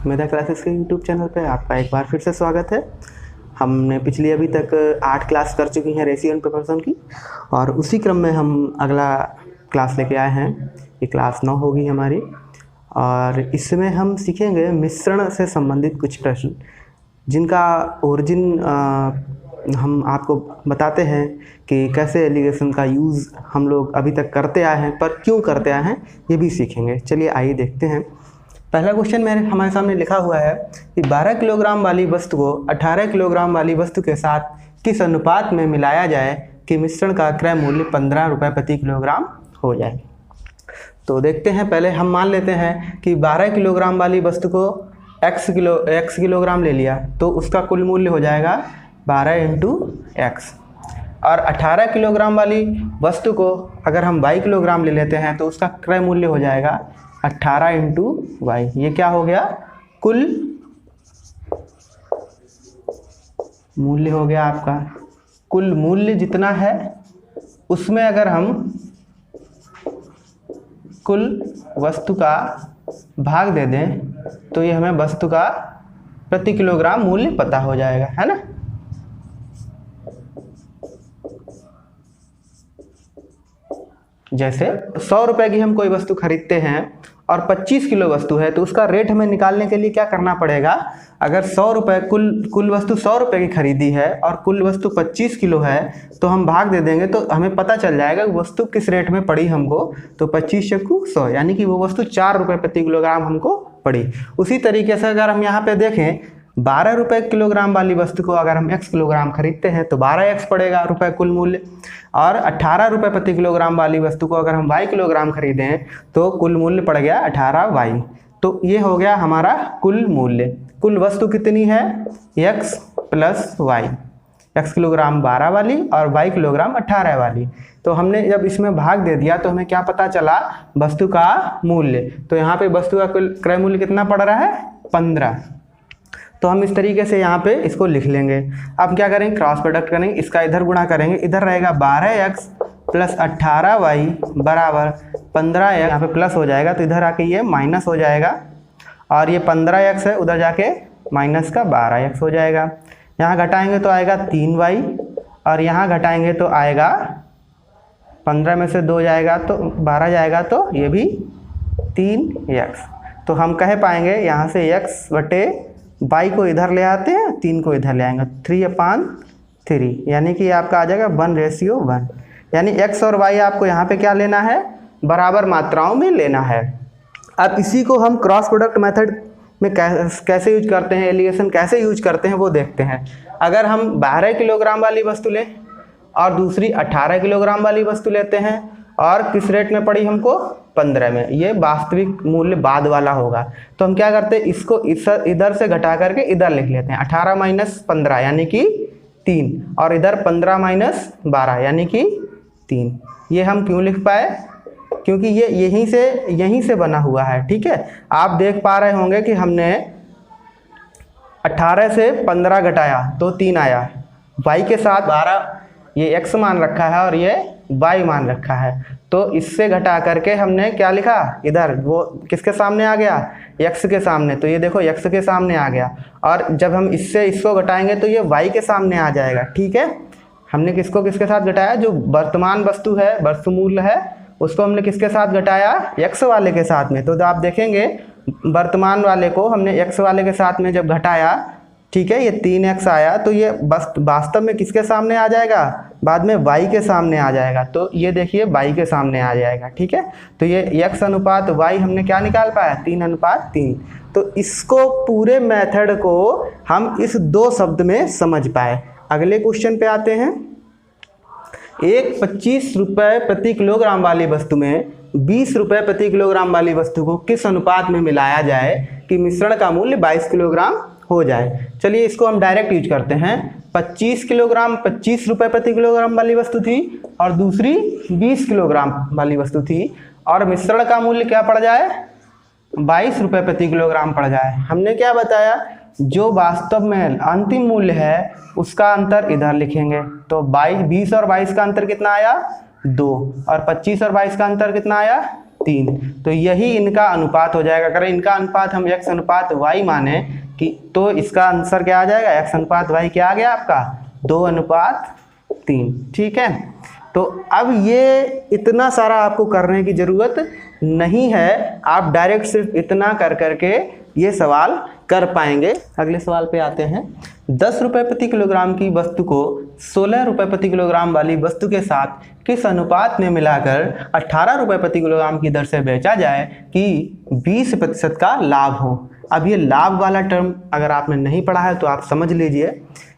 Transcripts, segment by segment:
मेधा classes के YouTube channel पे आपका एक बार फिर से स्वागत है। हमने पिछली अभी तक 8 क्लास कर चुकी हैं रेशियो एंड प्रोपोर्शन की, और उसी क्रम में हम अगला क्लास लेके आए हैं। ये क्लास 9 होगी हमारी, और इसमें हम सीखेंगे मिश्रण से संबंधित कुछ प्रश्न, जिनका ओरिजिन हम आपको बताते हैं कि कैसे एलिगेशन का यूज़ हम लोग अभी तक करते आए हैं, पर क्यों करते आए हैं ये भी सीखेंगे। चलिए आइए देखते हैं। पहला क्वेश्चन मेरे हमारे सामने लिखा हुआ है कि 12 किलोग्राम वाली वस्तु को 18 किलोग्राम वाली वस्तु के साथ किस अनुपात में मिलाया जाए कि मिश्रण का क्रय मूल्य 15 रुपये प्रति किलोग्राम हो जाए। तो देखते हैं, पहले हम मान लेते हैं कि 12 किलोग्राम वाली वस्तु को x किलोग्राम ले लिया, तो उसका कुल मूल्य हो जाएगा 12 × x। और 18 किलोग्राम वाली वस्तु को अगर हम y किलोग्राम ले लेते हैं तो उसका क्रय मूल्य हो जाएगा 18 × y। ये क्या हो गया? कुल मूल्य हो गया आपका। कुल मूल्य जितना है उसमें अगर हम कुल वस्तु का भाग दे दें तो ये हमें वस्तु का प्रति किलोग्राम मूल्य पता हो जाएगा, है ना। जैसे 100 रुपए की हम कोई वस्तु खरीदते हैं और 25 किलो वस्तु है, तो उसका रेट हमें निकालने के लिए क्या करना पड़ेगा? अगर 100 रुपये कुल वस्तु 100 रुपये की खरीदी है और कुल वस्तु 25 किलो है, तो हम भाग दे देंगे तो हमें पता चल जाएगा वस्तु किस रेट में पड़ी हमको। तो 25 × 100 यानी कि वो वस्तु 4 रुपये प्रति किलोग्राम हमको पड़ी। उसी तरीके से अगर हम यहाँ पे देखें, 12 रुपये किलोग्राम वाली वस्तु को अगर हम x किलोग्राम खरीदते हैं तो 12x पड़ेगा रुपये कुल मूल्य, और 18 रुपये प्रति किलोग्राम वाली वस्तु को अगर हम y किलोग्राम खरीदें तो कुल मूल्य पड़ गया 18y। तो ये हो गया हमारा कुल मूल्य। कुल वस्तु कितनी है? x + y। x किलोग्राम 12 वाली और y किलोग्राम 18 वाली। तो हमने जब इसमें भाग दे दिया तो हमें क्या पता चला? वस्तु का मूल्य। तो यहाँ पे वस्तु का कुल क्रय मूल्य कितना पड़ रहा है? 15। तो हम इस तरीके से यहाँ पे इसको लिख लेंगे। अब क्या करेंगे? क्रॉस प्रोडक्ट करेंगे, इसका इधर गुणा करेंगे, इधर रहेगा 12x + 18y बराबर 15x। यहाँ पे प्लस हो जाएगा तो इधर आके ये माइनस हो जाएगा, और ये 15x है, उधर जाके माइनस का 12x हो जाएगा। यहाँ घटाएंगे तो आएगा 3y, और यहाँ घटाएंगे तो आएगा 15 में से 2 जाएगा तो 12 जाएगा, तो ये भी 3x। तो हम कह पाएंगे यहाँ से x बटे y को इधर ले आते हैं, 3 को इधर ले आएंगे, 3/3, यानी कि आपका आ जाएगा 1:1। यानी x और y आपको यहाँ पे क्या लेना है? बराबर मात्राओं में लेना है। अब इसी को हम क्रॉस प्रोडक्ट मेथड में कैसे यूज करते हैं, एलिगेशन कैसे यूज करते हैं वो देखते हैं। अगर हम 12 किलोग्राम वाली वस्तु लें और दूसरी 18 किलोग्राम वाली वस्तु लेते हैं, और किस रेट में पड़ी हमको? 15 में। ये वास्तविक मूल्य बाद वाला होगा। तो हम क्या करते हैं? इसको इधर से घटा करके इधर लिख लेते हैं। 18 - 15 यानी कि 3, और इधर 15 - 12 यानी कि 3। ये हम क्यों लिख पाए? क्योंकि ये यहीं से बना हुआ है। ठीक है, आप देख पा रहे होंगे कि हमने 18 से 15 घटाया तो 3 आया। y के साथ 12 ये x मान रखा है और ये y मान रखा है, तो इससे घटा करके हमने क्या लिखा? इधर वो किसके सामने आ गया? x के सामने। तो ये देखो x के सामने आ गया, और जब हम इससे इसको घटाएंगे तो ये y के सामने आ जाएगा। ठीक है, हमने किसको किसके साथ घटाया? जो वर्तमान वस्तु है, वस्तु मूल्य है, उसको हमने किसके साथ घटाया? x वाले के साथ में। तो आप देखेंगे वर्तमान वाले को हमने x वाले के साथ में जब घटाया, ठीक है, ये 3x आया, तो ये वास्तव में किसके सामने आ जाएगा? बाद में y के सामने आ जाएगा। तो ये देखिए y के सामने आ जाएगा। ठीक है, तो ये x अनुपात y हमने क्या निकाल पाया? 3:3। तो इसको पूरे मेथड को हम इस 2 शब्द में समझ पाए। अगले क्वेश्चन पे आते हैं। एक 25 रुपये प्रति किलोग्राम वाली वस्तु में 20 रुपये प्रति किलोग्राम वाली वस्तु को किस अनुपात में मिलाया जाए कि मिश्रण का मूल्य 22 किलोग्राम हो जाए। चलिए इसको हम डायरेक्ट यूज करते हैं। 25 किलोग्राम 25 रुपये प्रति किलोग्राम वाली वस्तु थी, और दूसरी 20 किलोग्राम वाली वस्तु थी, और मिश्रण का मूल्य क्या पड़ जाए? 22 रुपये प्रति किलोग्राम पड़ जाए। हमने क्या बताया? जो वास्तव में अंतिम मूल्य है उसका अंतर इधर लिखेंगे। तो 20 और 22 का अंतर कितना आया? 2, और 25 और 22 का अंतर कितना आया? 3। तो यही इनका अनुपात हो जाएगा। अगर इनका अनुपात हम x अनुपात y माने कि तो इसका आंसर क्या आ जाएगा, x अनुपात y क्या आ गया आपका 2:3। ठीक है, तो अब ये इतना सारा आपको करने की ज़रूरत नहीं है, आप डायरेक्ट सिर्फ इतना कर करके ये सवाल कर पाएंगे। अगले सवाल पे आते हैं। 10 रुपये प्रति किलोग्राम की वस्तु को 16 रुपये प्रति किलोग्राम वाली वस्तु के साथ किस अनुपात में मिलाकर 18 रुपये प्रति किलोग्राम की दर से बेचा जाए कि 20% का लाभ हो। अब ये लाभ वाला टर्म अगर आपने नहीं पढ़ा है तो आप समझ लीजिए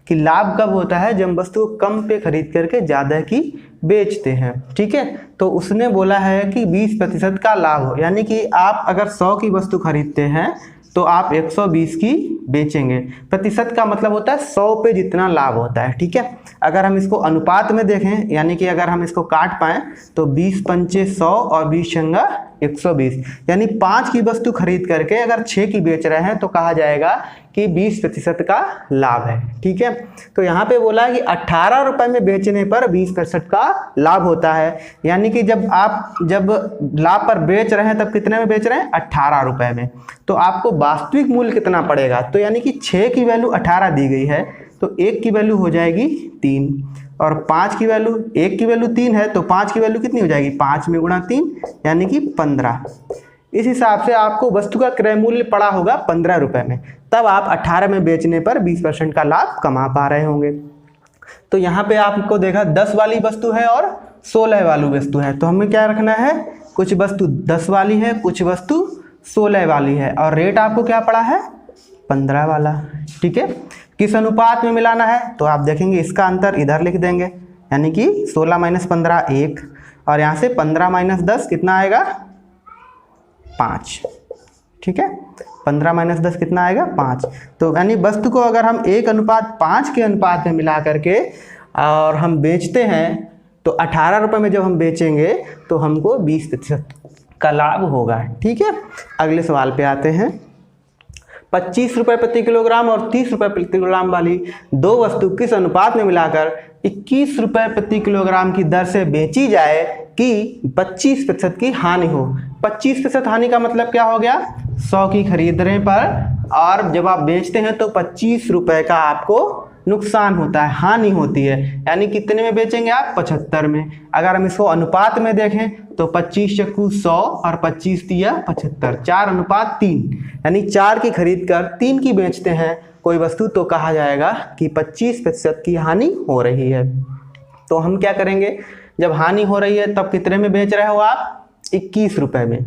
कि लाभ कब होता है, जब वस्तु को कम पे खरीद करके ज़्यादा की बेचते हैं। ठीक है, तो उसने बोला है कि 20% का लाभ हो, यानी कि आप अगर 100 की वस्तु खरीदते हैं तो आप 120 की बेचेंगे। प्रतिशत का मतलब होता है 100 पे जितना लाभ होता है। ठीक है, अगर हम इसको अनुपात में देखें, यानी कि अगर हम इसको काट पाएँ तो 20 पंचे 100 और 20 छंगा 120, यानी 5 की वस्तु खरीद करके अगर 6 की बेच रहे हैं तो कहा जाएगा कि 20% का लाभ है। ठीक है, तो यहाँ पे बोला कि 18 रुपये में बेचने पर 20% का लाभ होता है, यानी कि जब लाभ पर बेच रहे हैं तब कितने में बेच रहे हैं, 18 रुपये में। तो आपको वास्तविक मूल्य कितना पड़ेगा, तो यानी कि 6 की वैल्यू 18 दी गई है तो 1 की वैल्यू हो जाएगी 3 और 5 की वैल्यू, 1 की वैल्यू 3 है तो 5 की वैल्यू कितनी हो जाएगी, 5 में गुणा 3 यानी कि 15। इस हिसाब से आपको वस्तु का क्रय मूल्य पड़ा होगा 15 रुपये में, तब आप 18 में बेचने पर 20% का लाभ कमा पा रहे होंगे। तो यहाँ पे आपको देखा 10 वाली वस्तु है और 16 वाली वस्तु है, तो हमें क्या रखना है, कुछ वस्तु 10 वाली है, कुछ वस्तु 16 वाली है और रेट आपको क्या पड़ा है, 15 वाला। ठीक है, किस अनुपात में मिलाना है, तो आप देखेंगे इसका अंतर इधर लिख देंगे, यानी कि 16 - 15 1 और यहाँ से 15 - 10 कितना आएगा, 5। ठीक है, 15 - 10 कितना आएगा, 5। तो यानी वस्तु को अगर हम 1:5 के अनुपात में मिला करके और हम बेचते हैं तो 18 रुपये में जब हम बेचेंगे तो हमको 20% का लाभ होगा। ठीक है, अगले सवाल पे आते हैं। 25 रुपये प्रति किलोग्राम और 30 रुपये प्रति किलोग्राम वाली दो वस्तु किस अनुपात में मिलाकर 21 रुपये प्रति किलोग्राम की दर से बेची जाए कि 25% की हानि हो। 25% हानि का मतलब क्या हो गया, 100 की खरीदने पर और जब आप बेचते हैं तो 25 रुपये का आपको नुकसान होता है, हानि होती है, यानी कितने में बेचेंगे आप, 75 में। अगर हम इसको अनुपात में देखें तो 25 चक्कू 100 और 25 दिया 75, 4:3, यानी 4 की खरीद कर 3 की बेचते हैं कोई वस्तु तो कहा जाएगा कि 25% की हानि हो रही है। तो हम क्या करेंगे, जब हानि हो रही है तब कितने में बेच रहे हो आप, 21 रुपये में।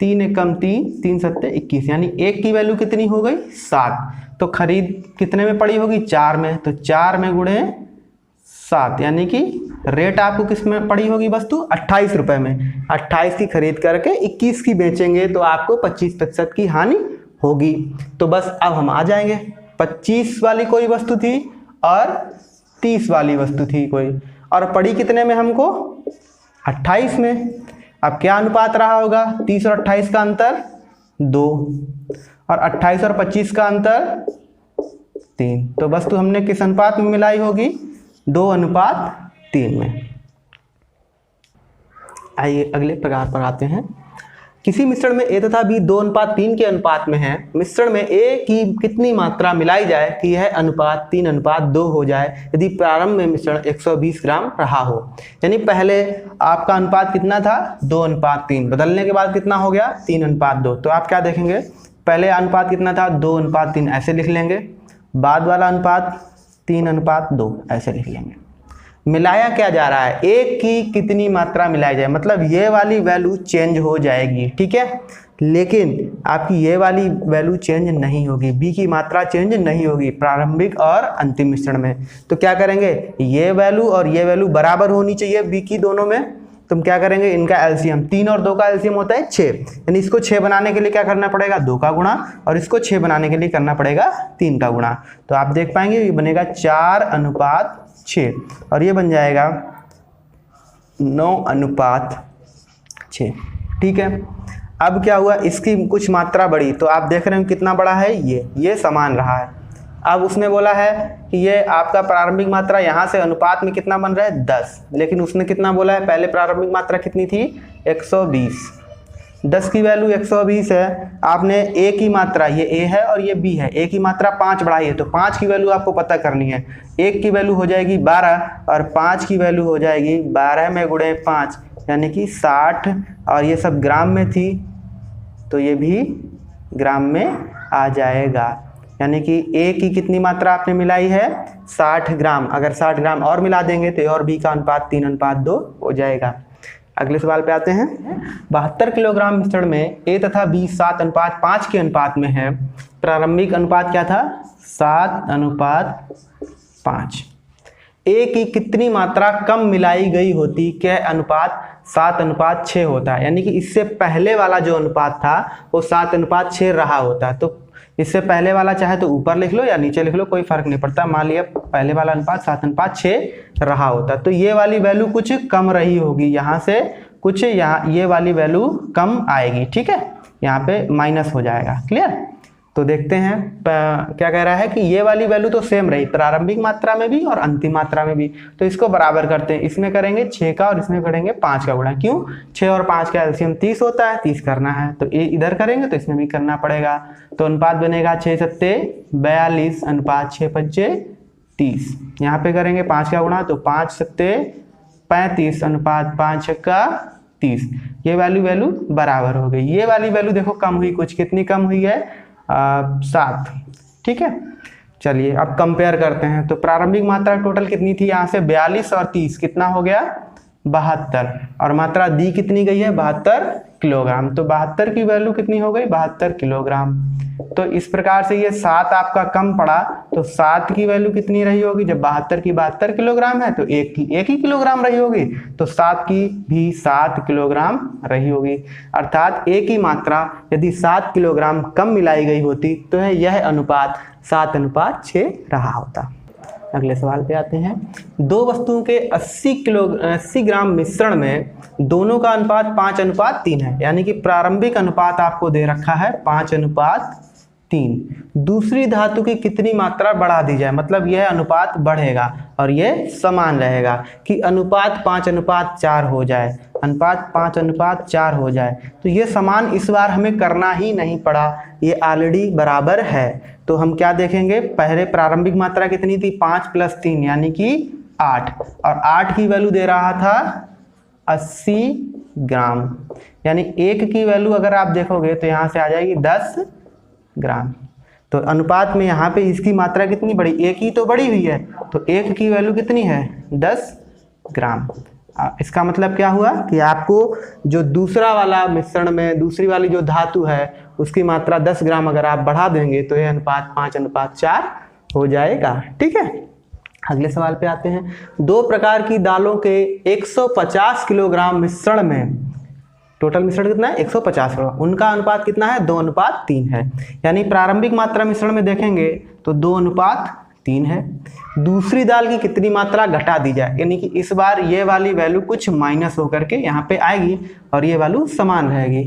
3 एकम 3, 3 सत्ते 21, यानी 1 की वैल्यू कितनी हो गई, 7। तो खरीद कितने में पड़ी होगी, 4 में, तो 4 में गुणे 7, यानी कि रेट आपको किस में पड़ी होगी वस्तु, 28 रुपये में। 28 की खरीद करके 21 की बेचेंगे तो आपको 25% की हानि होगी। तो बस अब हम आ जाएंगे, 25 वाली कोई वस्तु थी और 30 वाली वस्तु थी कोई, और पड़ी कितने में हमको, 28 में। अब क्या अनुपात रहा होगा, 30 और 28 का अंतर 2 और 28 और 25 का अंतर 3। तो वस्तु हमने किस अनुपात में मिलाई होगी, 2:3 में। आइए अगले प्रकार पर आते हैं। किसी मिश्रण में A तथा B 2:3 के अनुपात में है, मिश्रण में A की कितनी मात्रा मिलाई जाए कि यह अनुपात 3:2 हो जाए यदि प्रारंभ में मिश्रण 120 ग्राम रहा हो। यानी पहले आपका अनुपात कितना था, 2:3, बदलने के बाद कितना हो गया, 3:2। तो आप क्या देखेंगे, पहले अनुपात कितना था, 2:3, ऐसे लिख लेंगे, बाद वाला अनुपात 3:2 ऐसे लिख लेंगे। मिलाया क्या जा रहा है, A की कितनी मात्रा मिलाई जाए, मतलब ये वाली वैल्यू चेंज हो जाएगी। ठीक है, लेकिन आपकी ये वाली वैल्यू चेंज नहीं होगी, B की मात्रा चेंज नहीं होगी प्रारंभिक और अंतिम मिश्रण में। तो क्या करेंगे, ये वैल्यू और ये वैल्यू बराबर होनी चाहिए B की दोनों में। तुम क्या करेंगे, इनका एलसीएम, 3 और 2 का एलसीएम होता है 6, यानी इसको 6 बनाने के लिए क्या करना पड़ेगा, 2 का गुणा, और इसको 6 बनाने के लिए करना पड़ेगा 3 का गुणा। तो आप देख पाएंगे ये बनेगा 4:6 और ये बन जाएगा 9:6। ठीक है, अब क्या हुआ, इसकी कुछ मात्रा बढ़ी तो आप देख रहे हो कितना बड़ा है, ये समान रहा है, अब उसने बोला है कि ये आपका प्रारंभिक मात्रा यहाँ से अनुपात में कितना बन रहा है 10, लेकिन उसने कितना बोला है, पहले प्रारंभिक मात्रा कितनी थी 120। 10 की वैल्यू 120 है, आपने ए की मात्रा, ये ए है और ये बी है, ए की मात्रा 5 बढ़ाई है, तो 5 की वैल्यू आपको पता करनी है। 1 की वैल्यू हो जाएगी 12 और 5 की वैल्यू हो जाएगी 12 में गुणे 5 यानी कि 60, और ये सब ग्राम में थी तो ये भी ग्राम में आ जाएगा। यानी कि ए की कितनी मात्रा आपने मिलाई है 60 ग्राम, अगर 60 ग्राम और मिला देंगे तो और बी का अनुपात 3:2 हो जाएगा। अगले सवाल पे आते हैं। 72 किलोग्राम मिश्रण में ए तथा बी 7:5 के अनुपात में है। प्रारंभिक अनुपात क्या था 7:5। ए की कितनी मात्रा कम मिलाई गई होती कि अनुपात 7:6 होता है। यानी कि इससे पहले वाला जो अनुपात था वो 7:6 रहा होता। तो इससे पहले वाला चाहे तो ऊपर लिख लो या नीचे लिख लो, कोई फर्क नहीं पड़ता। मान लिया पहले वाला अनुपात 7:6 रहा होता तो ये वाली वैल्यू कुछ कम रही होगी, यहाँ से कुछ यहाँ ये वाली वैल्यू कम आएगी। ठीक है, यहाँ पे माइनस हो जाएगा। क्लियर? तो देखते हैं क्या कह रहा है कि ये वाली वैल्यू तो सेम रही प्रारंभिक मात्रा में भी और अंतिम मात्रा में भी, तो इसको बराबर करते हैं। इसमें करेंगे 6 का और इसमें करेंगे 5 का गुणा। क्यों? 6 और 5 का एलसीएम 30 होता है, 30 करना है तो ये इधर करेंगे तो इसमें भी करना पड़ेगा। तो अनुपात बनेगा 6 7 42 अनुपात 6 5 30। यहाँ पे करेंगे 5 का गुणा तो 5 7 35 अनुपात 5 6 30। ये वैल्यू बराबर हो गई। ये वाली वैल्यू देखो कम हुई, कुछ कितनी कम हुई है 7। ठीक है, चलिए अब कंपेयर करते हैं। तो प्रारंभिक मात्रा टोटल कितनी थी यहाँ से 42 और 30 कितना हो गया 72, और मात्रा दी कितनी गई है 72 किलोग्राम। तो 72 की वैल्यू कितनी हो गई 72 किलोग्राम। तो इस प्रकार से ये 7 आपका कम पड़ा, तो 7 की वैल्यू कितनी रही होगी, जब 72 की 72 किलोग्राम है तो 1 की 1 ही किलोग्राम रही होगी, तो 7 की भी 7 किलोग्राम रही होगी। अर्थात ए की मात्रा यदि 7 किलोग्राम कम मिलाई गई होती तो यह अनुपात 7:6 रहा होता। अगले सवाल पे आते हैं। दो वस्तुओं के 80 ग्राम मिश्रण में दोनों का अनुपात 5:3 है। यानी कि प्रारंभिक अनुपात आपको दे रखा है 5:3। दूसरी धातु की कितनी मात्रा बढ़ा दी जाए, मतलब यह अनुपात बढ़ेगा और यह समान रहेगा कि अनुपात 5:4 हो जाए, अनुपात 5:4 हो जाए। तो ये समान इस बार हमें करना ही नहीं पड़ा, ये ऑलरेडी बराबर है। तो हम क्या देखेंगे, पहले प्रारंभिक मात्रा कितनी थी 5 + 3 यानी कि 8, और 8 की वैल्यू दे रहा था 80 ग्राम। यानी 1 की वैल्यू अगर आप देखोगे तो यहाँ से आ जाएगी 10 ग्राम। तो अनुपात में यहाँ पे इसकी मात्रा कितनी बढ़ी, 1 ही तो बढ़ी हुई है, तो 1 की वैल्यू कितनी है 10 ग्राम। इसका मतलब क्या हुआ कि आपको जो दूसरा वाला मिश्रण में दूसरी वाली जो धातु है उसकी मात्रा 10 ग्राम अगर आप बढ़ा देंगे तो यह अनुपात 5:4 हो जाएगा। ठीक है, अगले सवाल पे आते हैं। 2 प्रकार की दालों के 150 किलोग्राम मिश्रण में, टोटल मिश्रण कितना है 150 किलोग्राम, उनका अनुपात कितना है 2:3 है। यानी प्रारंभिक मात्रा मिश्रण में देखेंगे तो 2:3 है। दूसरी दाल की कितनी मात्रा घटा दी जाए, यानी कि इस बार ये वाली वैल्यू कुछ माइनस होकर के यहाँ पे आएगी और ये वैल्यू समान रहेगी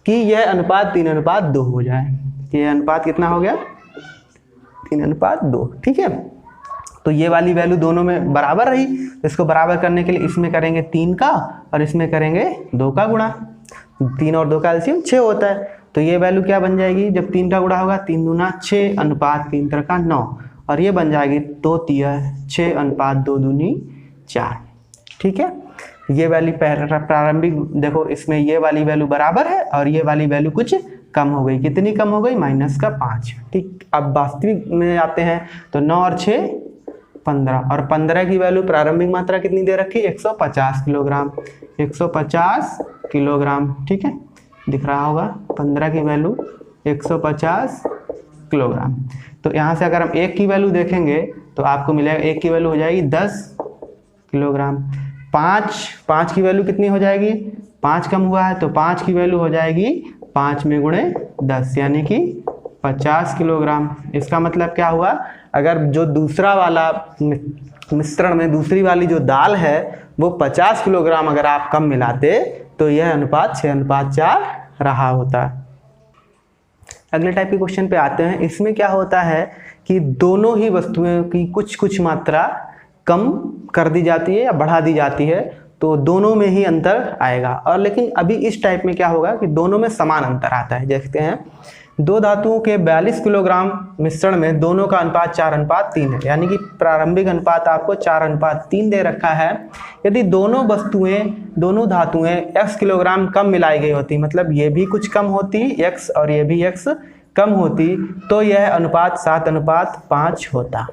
कि यह अनुपात 3:2 हो जाए। ये अनुपात कितना हो गया 3:2। ठीक है, तो ये वाली वैल्यू दोनों में बराबर रही। इसको बराबर करने के लिए इसमें करेंगे 3 का और इसमें करेंगे 2 का गुणा। 3 और 2 का एलसीएम 6 होता है, तो ये वैल्यू क्या बन जाएगी, जब 3 का गुणा होगा 3 दूना 6 अनुपात 3 3 9, और ये बन जाएगी 2 3 6 अनुपात 2 दूनी 4। ठीक है, ये वाली प्रारंभिक देखो इसमें ये वाली वैल्यू बराबर है और ये वाली वैल्यू कुछ कम हो गई। कितनी कम हो गई -5। ठीक, अब वास्तविक में आते हैं तो 9 और 6 15, और 15 की वैल्यू प्रारंभिक मात्रा कितनी दे रखी 150 किलोग्राम। 150 किलोग्राम, ठीक है, दिख रहा होगा 15 की वैल्यू 150 किलोग्राम। तो यहाँ से अगर हम 1 की वैल्यू देखेंगे तो आपको मिलेगा 1 की वैल्यू हो जाएगी 10 किलोग्राम। 5 की वैल्यू कितनी हो जाएगी, 5 कम हुआ है तो 5 की वैल्यू हो जाएगी 5 में गुणे 10 यानी कि 50 किलोग्राम। इसका मतलब क्या हुआ, अगर जो दूसरा वाला मिश्रण में दूसरी वाली जो दाल है वो 50 किलोग्राम अगर आप कम मिलाते तो यह अनुपात 6:4 रहा होता। अगले टाइप के क्वेश्चन पे आते हैं। इसमें क्या होता है कि दोनों ही वस्तुओं की कुछ कुछ मात्रा कम कर दी जाती है या बढ़ा दी जाती है, तो दोनों में ही अंतर आएगा। और लेकिन अभी इस टाइप में क्या होगा कि दोनों में समान अंतर आता है। देखते हैं, दो धातुओं के 42 किलोग्राम मिश्रण में दोनों का अनुपात 4:3 है, यानी कि प्रारंभिक अनुपात आपको 4:3 दे रखा है। यदि दोनों धातुएं x किलोग्राम कम मिलाई गई होती, मतलब ये भी कुछ कम होती x और ये भी x कम होती, तो यह अनुपात 7:5 होता।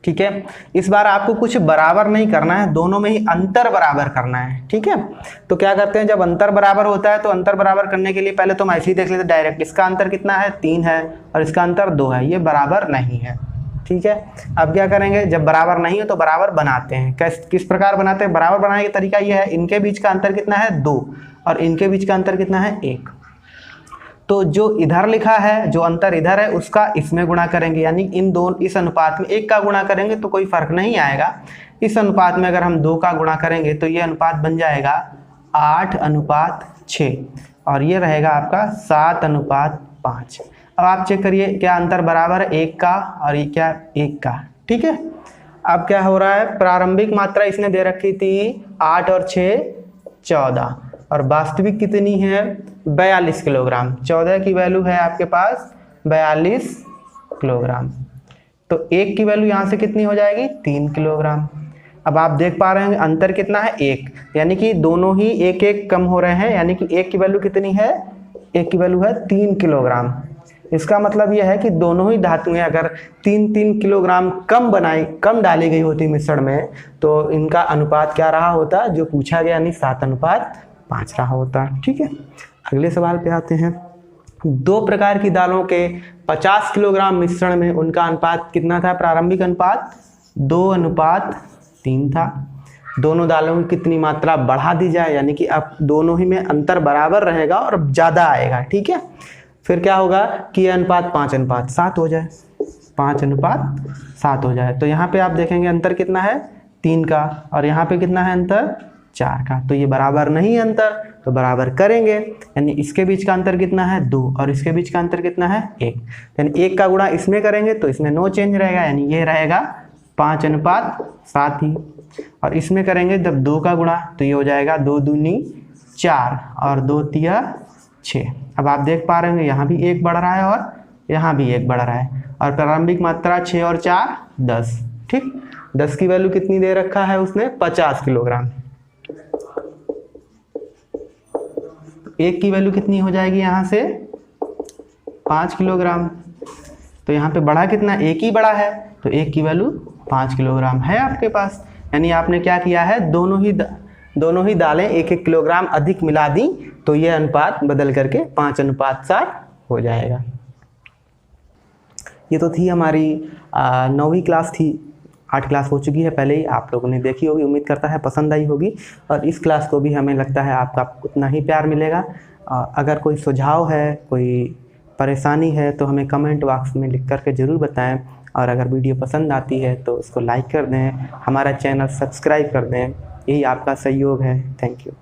ठीक है, इस बार आपको कुछ बराबर नहीं करना है, दोनों में ही अंतर बराबर करना है। ठीक है, तो क्या करते हैं, जब अंतर बराबर होता है तो अंतर बराबर करने के लिए पहले तो हम ऐसे ही देख लेते हैं डायरेक्ट। इसका अंतर कितना है, 3 है, और इसका अंतर 2 है, ये बराबर नहीं है। ठीक है, अब क्या करेंगे, जब बराबर नहीं है तो बराबर बनाते हैं। किस प्रकार बनाते हैं, बराबर बनाने का तरीका ये है, इनके बीच का अंतर कितना है, 2, और इनके बीच का अंतर कितना है, 1। तो जो इधर लिखा है, जो अंतर इधर है, उसका इसमें गुणा करेंगे, यानी इस अनुपात में 1 का गुणा करेंगे तो कोई फर्क नहीं आएगा। इस अनुपात में अगर हम 2 का गुणा करेंगे तो ये अनुपात बन जाएगा 8:6, और ये रहेगा आपका 7:5। अब आप चेक करिए, क्या अंतर बराबर है 1 का, और ये क्या 1 का। ठीक है, अब क्या हो रहा है, प्रारंभिक मात्रा इसने दे रखी थी 8 और 6 14, और वास्तविक कितनी है 42 किलोग्राम। 14 की वैल्यू है आपके पास 42 किलोग्राम, तो 1 की वैल्यू यहाँ से कितनी हो जाएगी, 3 किलोग्राम। अब आप देख पा रहे हैं अंतर कितना है, 1, यानी कि दोनों ही 1-1 कम हो रहे हैं, यानी कि 1 की वैल्यू कितनी है, 1 की वैल्यू है 3 किलोग्राम। इसका मतलब यह है कि दोनों ही धातुएं अगर 3-3 किलोग्राम कम डाली गई होती मिश्रण में, तो इनका अनुपात क्या रहा होता, जो पूछा गया, यानी 7:5 रहा होता। ठीक है, अगले सवाल पे आते हैं। 2 प्रकार की दालों के 50 किलोग्राम मिश्रण में उनका अनुपात कितना था, प्रारंभिक अनुपात 2:3 था। दोनों दालों की कितनी मात्रा बढ़ा दी जाए, यानी कि अब दोनों ही में अंतर बराबर रहेगा और ज़्यादा आएगा। ठीक है, फिर क्या होगा कि यह अनुपात 5:7 हो जाए, 5:7 हो जाए। तो यहाँ पे आप देखेंगे अंतर कितना है, 3 का, और यहाँ पे कितना है अंतर, 4 का। तो ये बराबर नहीं है अंतर, तो बराबर करेंगे, यानी इसके बीच का अंतर कितना है, 2, और इसके बीच का अंतर कितना है, 1। यानी 1 का गुणा इसमें करेंगे तो इसमें नो चेंज रहेगा, यानी ये रहेगा 5:7 ही। और इसमें करेंगे जब 2 का गुणा तो ये हो जाएगा 2 दूनी 4 और 2 तिया 6। अब आप देख पा रहे हैं यहाँ भी 1 बढ़ रहा है और यहाँ भी 1 बढ़ रहा है, और प्रारंभिक मात्रा 6 और 4 10। ठीक, 10 की वैल्यू कितनी दे रखा है उसने, 50 किलोग्राम। 1 की वैल्यू कितनी हो जाएगी यहाँ से, 5 किलोग्राम। तो यहाँ पे बढ़ा कितना, 1 ही बढ़ा है, तो 1 की वैल्यू 5 किलोग्राम है आपके पास। यानी आपने क्या किया है, दोनों ही दालें 1-1 किलोग्राम अधिक मिला दी, तो ये अनुपात बदल करके 5:7 हो जाएगा। ये तो थी हमारी 9वीं क्लास थी। 8 क्लास हो चुकी है पहले ही, आप लोगों ने देखी होगी, उम्मीद करता है पसंद आई होगी, और इस क्लास को भी हमें लगता है आपका उतना ही प्यार मिलेगा। अगर कोई सुझाव है, कोई परेशानी है, तो हमें कमेंट बॉक्स में लिख करके ज़रूर बताएं, और अगर वीडियो पसंद आती है तो उसको लाइक कर दें, हमारा चैनल सब्सक्राइब कर दें, यही आपका सहयोग है। Thank you.